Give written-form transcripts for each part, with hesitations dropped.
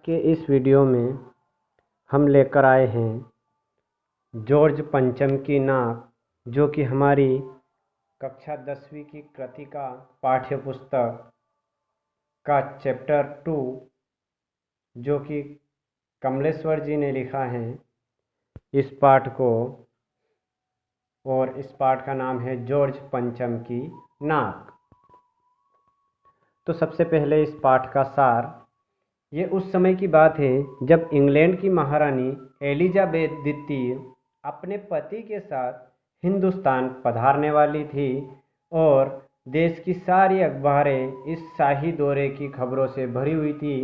के इस वीडियो में हम लेकर आए हैं जॉर्ज पंचम की नाक, जो कि हमारी कक्षा 10वीं की कृतिका पाठ्य पुस्तक का चैप्टर 2 जो कि कमलेश्वर जी ने लिखा है इस पाठ को, और इस पाठ का नाम है जॉर्ज पंचम की नाक। तो सबसे पहले इस पाठ का सार। ये उस समय की बात है जब इंग्लैंड की महारानी एलिजाबेथ द्वितीय अपने पति के साथ हिंदुस्तान पधारने वाली थी और देश की सारी अखबारें इस शाही दौरे की खबरों से भरी हुई थी।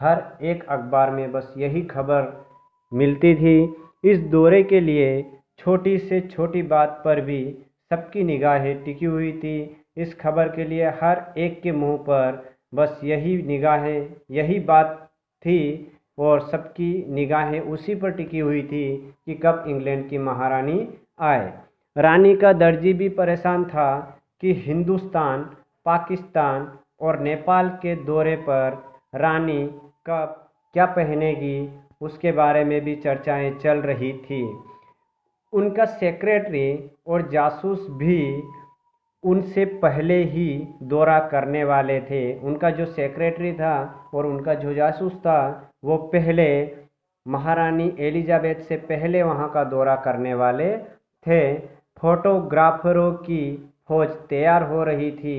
हर एक अखबार में बस यही खबर मिलती थी। इस दौरे के लिए छोटी से छोटी बात पर भी सबकी निगाहें टिकी हुई थी। इस खबर के लिए हर एक के मुंह पर बस यही निगाहें, यही बात थी और सबकी निगाहें उसी पर टिकी हुई थी कि कब इंग्लैंड की महारानी आए। रानी का दर्जी भी परेशान था कि हिंदुस्तान, पाकिस्तान और नेपाल के दौरे पर रानी कब क्या पहनेगी, उसके बारे में भी चर्चाएं चल रही थी। उनका सेक्रेटरी और जासूस भी उनसे पहले ही दौरा करने वाले थे। उनका जो सेक्रेटरी था और उनका जो जासूस था वो पहले महारानी एलिजाबेथ से पहले वहाँ का दौरा करने वाले थे। फोटोग्राफरों की फौज तैयार हो रही थी।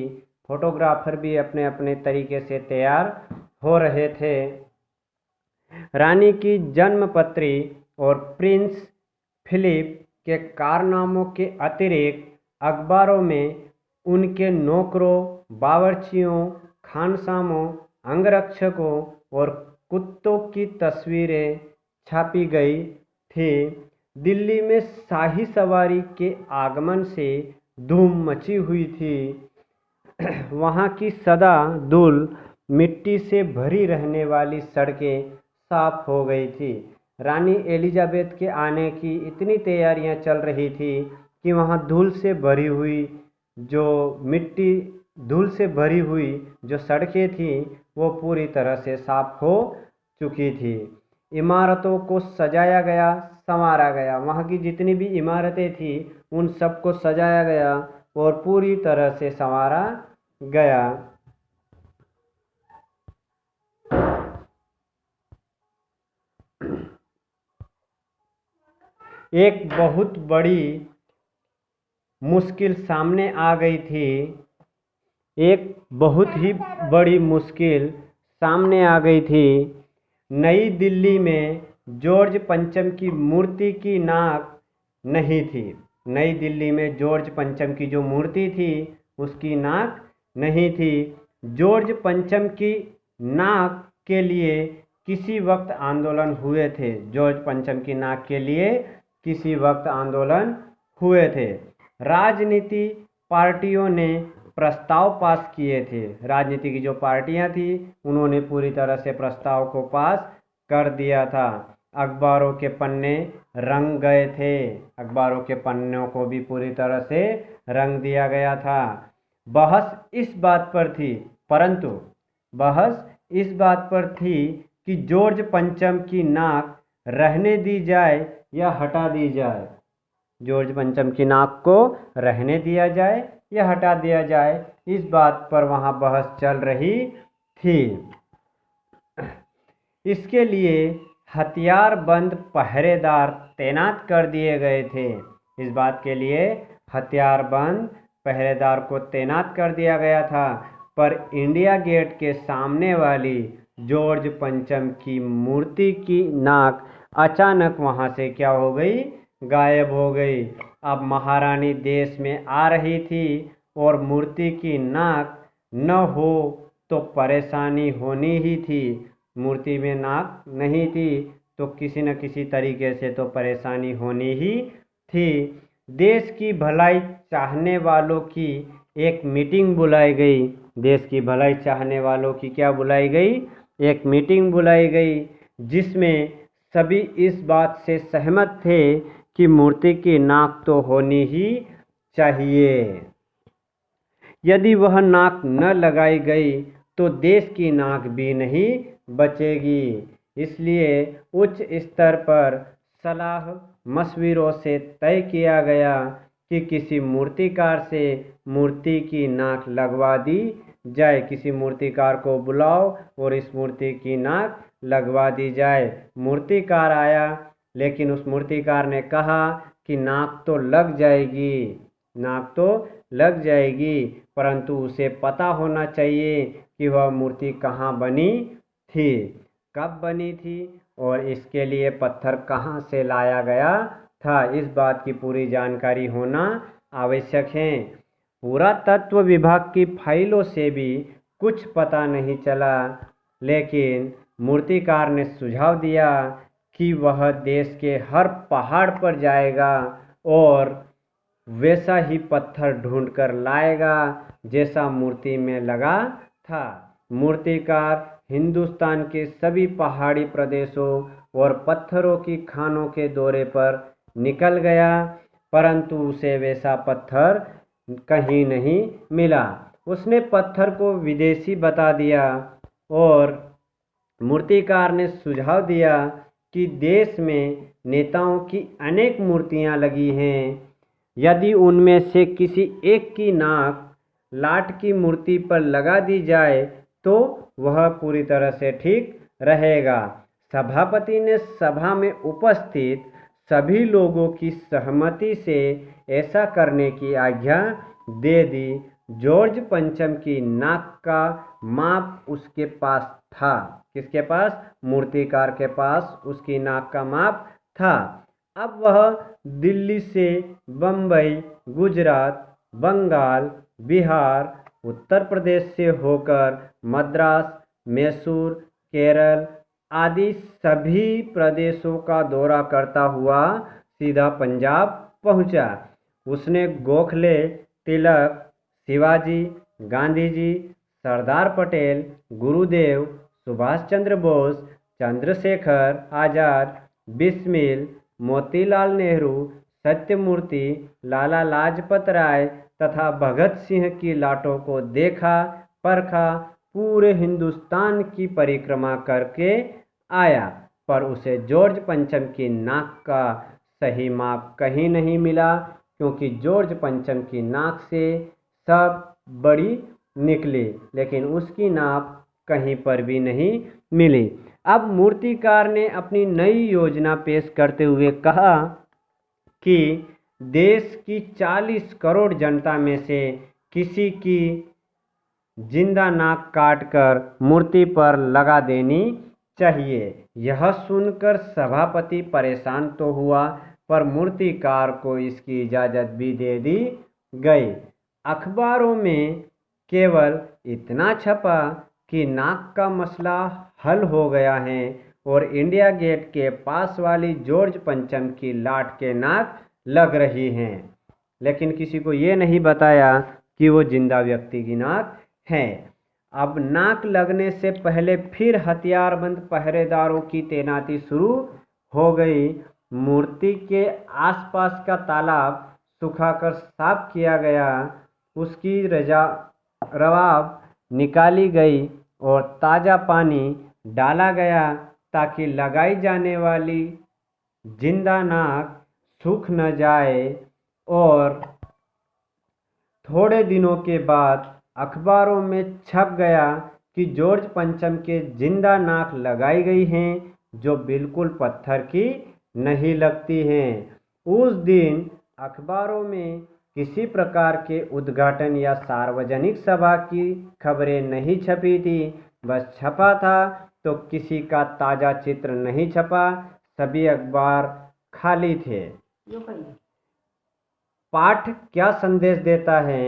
फोटोग्राफर भी अपने अपने तरीके से तैयार हो रहे थे। रानी की जन्मपत्री और प्रिंस फिलिप के कारनामों के अतिरिक्त अखबारों में उनके नौकरों, बावर्चियों, खानसामों, अंगरक्षकों और कुत्तों की तस्वीरें छापी गई थी। दिल्ली में शाही सवारी के आगमन से धूम मची हुई थी। वहाँ की सदा धूल मिट्टी से भरी रहने वाली सड़कें साफ हो गई थी। रानी एलिजाबेथ के आने की इतनी तैयारियां चल रही थी कि वहाँ धूल से भरी हुई जो सड़कें थी वो पूरी तरह से साफ हो चुकी थी। इमारतों को सजाया गया, संवारा गया। वहाँ की जितनी भी इमारतें थी उन सबको सजाया गया और पूरी तरह से संवारा गया। एक बहुत बड़ी मुश्किल सामने आ गई थी। एक बहुत ही बड़ी मुश्किल सामने आ गई थी। नई दिल्ली में जॉर्ज पंचम की मूर्ति की नाक नहीं थी। नई दिल्ली में जॉर्ज पंचम की जो मूर्ति थी उसकी नाक नहीं थी। जॉर्ज पंचम की नाक के लिए किसी वक्त आंदोलन हुए थे। जॉर्ज पंचम की नाक के लिए किसी वक्त आंदोलन हुए थे। राजनीति पार्टियों ने प्रस्ताव पास किए थे। राजनीति की जो पार्टियां थी उन्होंने पूरी तरह से प्रस्ताव को पास कर दिया था। अखबारों के पन्ने रंग गए थे। अखबारों के पन्नों को भी पूरी तरह से रंग दिया गया था। बहस इस बात पर थी, परंतु बहस इस बात पर थी कि जॉर्ज पंचम की नाक रहने दी जाए या हटा दी जाए। जॉर्ज पंचम की नाक को रहने दिया जाए या हटा दिया जाए, इस बात पर वहाँ बहस चल रही थी। इसके लिए हथियारबंद पहरेदार तैनात कर दिए गए थे। इस बात के लिए हथियारबंद पहरेदार को तैनात कर दिया गया था। पर इंडिया गेट के सामने वाली जॉर्ज पंचम की मूर्ति की नाक अचानक वहाँ से क्या हो गई, गायब हो गई। अब महारानी देश में आ रही थी और मूर्ति की नाक न हो तो परेशानी होनी ही थी। मूर्ति में नाक नहीं थी तो किसी न किसी तरीके से तो परेशानी होनी ही थी। देश की भलाई चाहने वालों की एक मीटिंग बुलाई गई। देश की भलाई चाहने वालों की क्या बुलाई गई, एक मीटिंग बुलाई गई जिसमें सभी इस बात से सहमत थे कि मूर्ति की नाक तो होनी ही चाहिए। यदि वह नाक न लगाई गई तो देश की नाक भी नहीं बचेगी। इसलिए उच्च स्तर पर सलाह मशविरों से तय किया गया कि किसी मूर्तिकार से मूर्ति की नाक लगवा दी जाए। किसी मूर्तिकार को बुलाओ और इस मूर्ति की नाक लगवा दी जाए। मूर्तिकार आया, लेकिन उस मूर्तिकार ने कहा कि नाक तो लग जाएगी, नाक तो लग जाएगी, परंतु उसे पता होना चाहिए कि वह मूर्ति कहाँ बनी थी, कब बनी थी और इसके लिए पत्थर कहाँ से लाया गया था। इस बात की पूरी जानकारी होना आवश्यक है। पुरातत्व विभाग की फाइलों से भी कुछ पता नहीं चला, लेकिन मूर्तिकार ने सुझाव दिया कि वह देश के हर पहाड़ पर जाएगा और वैसा ही पत्थर ढूंढकर लाएगा जैसा मूर्ति में लगा था। मूर्तिकार हिंदुस्तान के सभी पहाड़ी प्रदेशों और पत्थरों की खानों के दौरे पर निकल गया, परंतु उसे वैसा पत्थर कहीं नहीं मिला। उसने पत्थर को विदेशी बता दिया और मूर्तिकार ने सुझाव दिया कि देश में नेताओं की अनेक मूर्तियां लगी हैं, यदि उनमें से किसी एक की नाक लाट की मूर्ति पर लगा दी जाए तो वह पूरी तरह से ठीक रहेगा। सभापति ने सभा में उपस्थित सभी लोगों की सहमति से ऐसा करने की आज्ञा दे दी। जॉर्ज पंचम की नाक का माप उसके पास था। किसके पास? मूर्तिकार के पास उसकी नाक का माप था। अब वह दिल्ली से बम्बई, गुजरात, बंगाल, बिहार, उत्तर प्रदेश से होकर मद्रास, मैसूर, केरल आदि सभी प्रदेशों का दौरा करता हुआ सीधा पंजाब पहुंचा। उसने गोखले, तिलक, शिवाजी, गांधी जी, सरदार पटेल, गुरुदेव, सुभाष चंद्र बोस, चंद्रशेखर आजाद, बिस्मिल, मोतीलाल नेहरू, सत्यमूर्ति, लाला लाजपत राय तथा भगत सिंह की लाटों को देखा, परखा, पूरे हिंदुस्तान की परिक्रमा करके आया, पर उसे जॉर्ज पंचम की नाक का सही माप कहीं नहीं मिला, क्योंकि जॉर्ज पंचम की नाक से सब बड़ी निकली, लेकिन उसकी नाप कहीं पर भी नहीं मिली। अब मूर्तिकार ने अपनी नई योजना पेश करते हुए कहा कि देश की 40 करोड़ जनता में से किसी की जिंदा नाक काटकर मूर्ति पर लगा देनी चाहिए। यह सुनकर सभापति परेशान तो हुआ, पर मूर्तिकार को इसकी इजाज़त भी दे दी गई। अखबारों में केवल इतना छपा कि नाक का मसला हल हो गया है और इंडिया गेट के पास वाली जॉर्ज पंचम की लाट के नाक लग रही हैं, लेकिन किसी को ये नहीं बताया कि वो जिंदा व्यक्ति की नाक है। अब नाक लगने से पहले फिर हथियारबंद पहरेदारों की तैनाती शुरू हो गई। मूर्ति के आसपास का तालाब सुखाकर साफ किया गया, उसकी रवाब निकाली गई और ताज़ा पानी डाला गया ताकि लगाई जाने वाली जिंदा नाक सूख न जाए। और थोड़े दिनों के बाद अखबारों में छप गया कि जॉर्ज पंचम के जिंदा नाक लगाई गई हैं, जो बिल्कुल पत्थर की नहीं लगती हैं। उस दिन अखबारों में किसी प्रकार के उद्घाटन या सार्वजनिक सभा की खबरें नहीं छपी थी, बस छपा था तो किसी का ताज़ा चित्र नहीं छपा, सभी अखबार खाली थे। पाठ क्या संदेश देता है?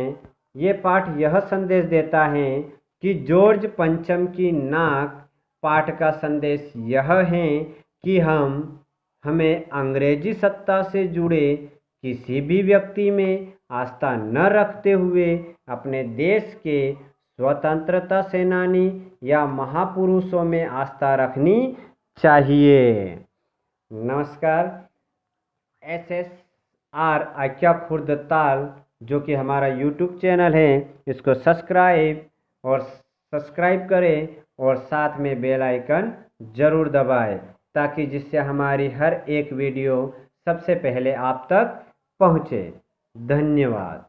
ये पाठ यह संदेश देता है कि जॉर्ज पंचम की नाक। पाठ का संदेश यह है कि हमें अंग्रेजी सत्ता से जुड़े किसी भी व्यक्ति में आस्था न रखते हुए अपने देश के स्वतंत्रता सेनानी या महापुरुषों में आस्था रखनी चाहिए। नमस्कार। SSR आख्या खुर्द ताल, जो कि हमारा YouTube चैनल है, इसको सब्सक्राइब करें और साथ में बेल आइकन ज़रूर दबाएं ताकि जिससे हमारी हर एक वीडियो सबसे पहले आप तक पहुँचे। धन्यवाद।